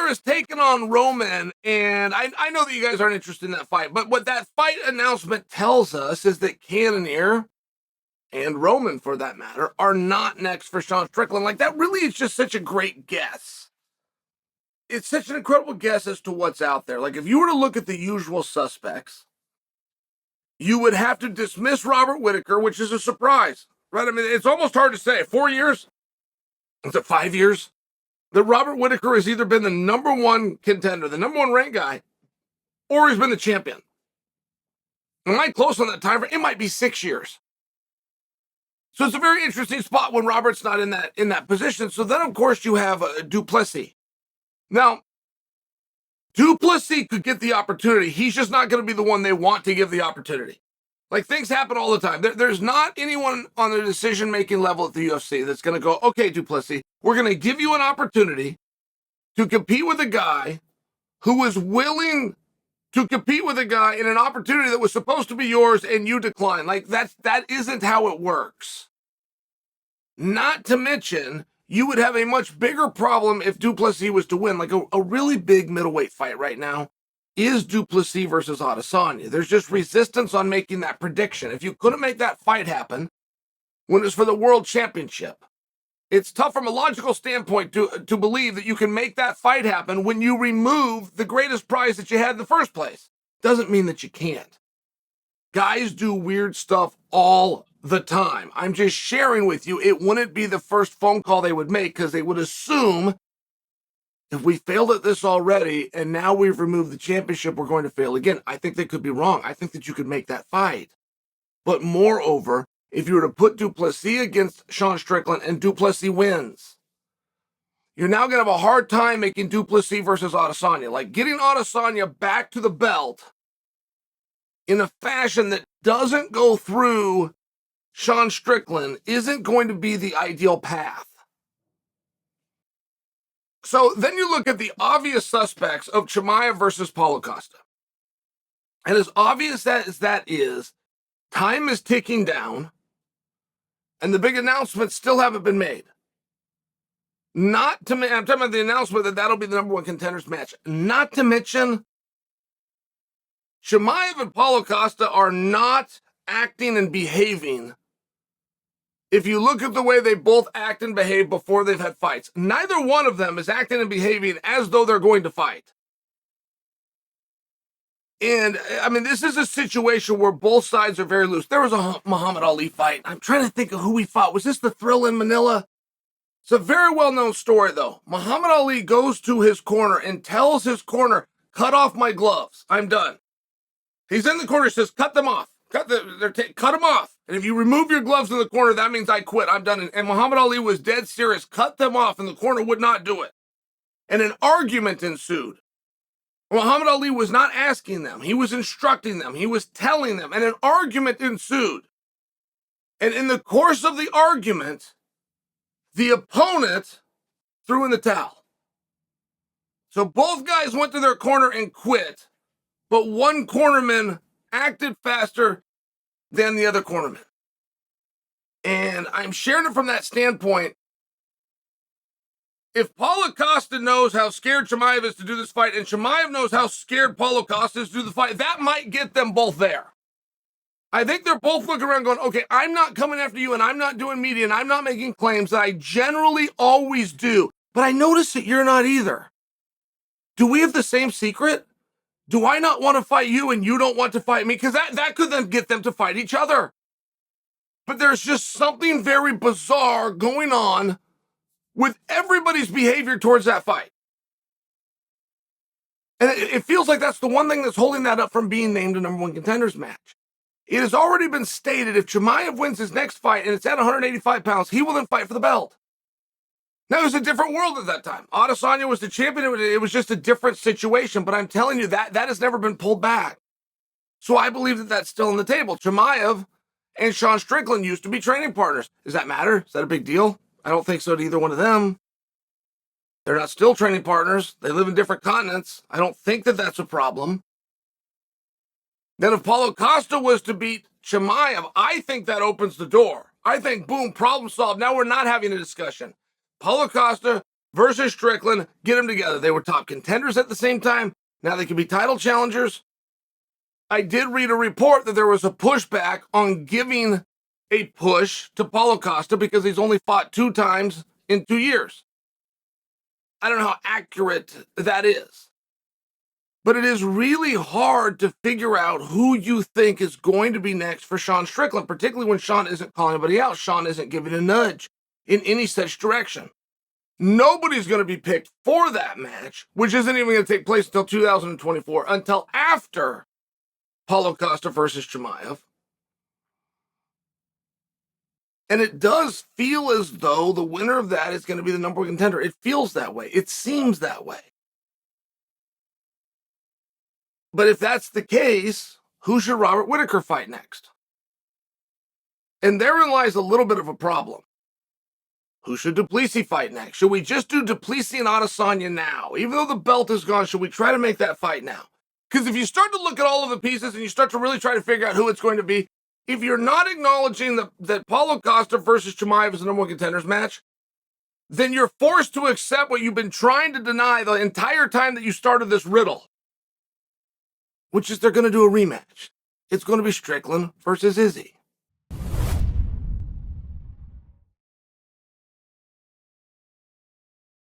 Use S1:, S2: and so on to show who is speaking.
S1: Cannonier is taking on Roman, and I know that you guys aren't interested in that fight, but what that fight announcement tells us is that Cannonier, and Roman for that matter, are not next for Sean Strickland. Like, that really is just such a great guess. It's such an incredible guess as to what's out there. Like, if you were to look at the usual suspects, you would have to dismiss Robert Whittaker, which is a surprise, right? I mean, it's almost hard to say. 4 years? Is it 5 years? That Robert Whittaker has either been the number one contender, the number one ranked guy, or he's been the champion. Am I close on that time frame? It might be 6 years. So it's a very interesting spot when Robert's not in that position. So then, of course, you have du Plessis. Now, du Plessis could get the opportunity. He's just not going to be the one they want to give the opportunity. Like, things happen all the time. There's not anyone on the decision-making level at the UFC that's going to go, okay, du Plessis, we're going to give you an opportunity to compete with a guy who was willing to compete with a guy in an opportunity that was supposed to be yours and you decline. Like, that isn't how it works. Not to mention, you would have a much bigger problem if du Plessis was to win. Like, a really big middleweight fight right now is du Plessis versus Adesanya. There's just resistance on making that prediction. If you couldn't make that fight happen when it's for the world championship, it's tough from a logical standpoint to believe that you can make that fight happen when you remove the greatest prize that you had in the first place. Doesn't mean that you can't. Guys do weird stuff all the time. I'm just sharing with you, it wouldn't be the first phone call they would make because they would assume if we failed at this already and now we've removed the championship, we're going to fail again. I think they could be wrong. I think that you could make that fight. But moreover, if you were to put du Plessis against Sean Strickland and du Plessis wins, you're now going to have a hard time making du Plessis versus Adesanya. Like, getting Adesanya back to the belt in a fashion that doesn't go through Sean Strickland isn't going to be the ideal path. So then you look at the obvious suspects of Chimaev versus Paulo Costa. And as obvious as that is, time is ticking down, and the big announcements still haven't been made. I'm talking about the announcement that that'll be the number one contenders match. Not to mention, Chimaev and Paulo Costa are not acting and behaving. If you look at the way they both act and behave before they've had fights, neither one of them is acting and behaving as though they're going to fight. And, I mean, this is a situation where both sides are very loose. There was a Muhammad Ali fight. I'm trying to think of who he fought. Was this the Thrill in Manila? It's a very well-known story, though. Muhammad Ali goes to his corner and tells his corner, cut off my gloves. I'm done. He's in the corner, says, cut them off. Cut them off. And if you remove your gloves in the corner, that means I quit. I'm done. And Muhammad Ali was dead serious. Cut them off, and the corner would not do it. And an argument ensued. Muhammad Ali was not asking them. He was instructing them. He was telling them. And an argument ensued. And in the course of the argument, the opponent threw in the towel. So both guys went to their corner and quit, but one cornerman acted faster than the other cornerman. And I'm sharing it from that standpoint. If Paulo Costa knows how scared Chimaev is to do this fight, and Chimaev knows how scared Paulo Costa is to do the fight, that might get them both there. I think they're both looking around going, okay, I'm not coming after you, and I'm not doing media, and I'm not making claims that I generally always do. But I notice that you're not either. Do we have the same secret? Do I not want to fight you and you don't want to fight me? Because that could then get them to fight each other. But there's just something very bizarre going on with everybody's behavior towards that fight. And it feels like that's the one thing that's holding that up from being named a number one contenders match. It has already been stated if Chimaev wins his next fight and it's at 185 pounds, he will then fight for the belt. Now, it was a different world at that time. Adesanya was the champion. It was just a different situation. But I'm telling you, that has never been pulled back. So I believe that that's still on the table. Chimaev and Sean Strickland used to be training partners. Does that matter? Is that a big deal? I don't think so to either one of them. They're not still training partners. They live in different continents. I don't think that that's a problem. Then if Paulo Costa was to beat Chimaev, I think that opens the door. I think, boom, problem solved. Now we're not having a discussion. Paulo Costa versus Strickland, get them together. They were top contenders at the same time. Now they can be title challengers. I did read a report that there was a pushback on giving a push to Paulo Costa because he's only fought 2 times in 2 years. I don't know how accurate that is. But it is really hard to figure out who you think is going to be next for Sean Strickland, particularly when Sean isn't calling anybody out. Sean isn't giving a nudge in any such direction. Nobody's going to be picked for that match, which isn't even going to take place until 2024, until after Paulo Costa versus Chimaev. And it does feel as though the winner of that is going to be the number 1 contender. It feels that way. It seems that way. But if that's the case, who should Robert Whittaker fight next? And therein lies a little bit of a problem. Who should du Plessis fight next? Should we just do du Plessis and Adesanya now? Even though the belt is gone, should we try to make that fight now? Because if you start to look at all of the pieces and you start to really try to figure out who it's going to be, if you're not acknowledging that Paulo Costa versus Chimaev is the number 1 contenders match, then you're forced to accept what you've been trying to deny the entire time that you started this riddle, which is they're going to do a rematch. It's going to be Strickland versus Izzy.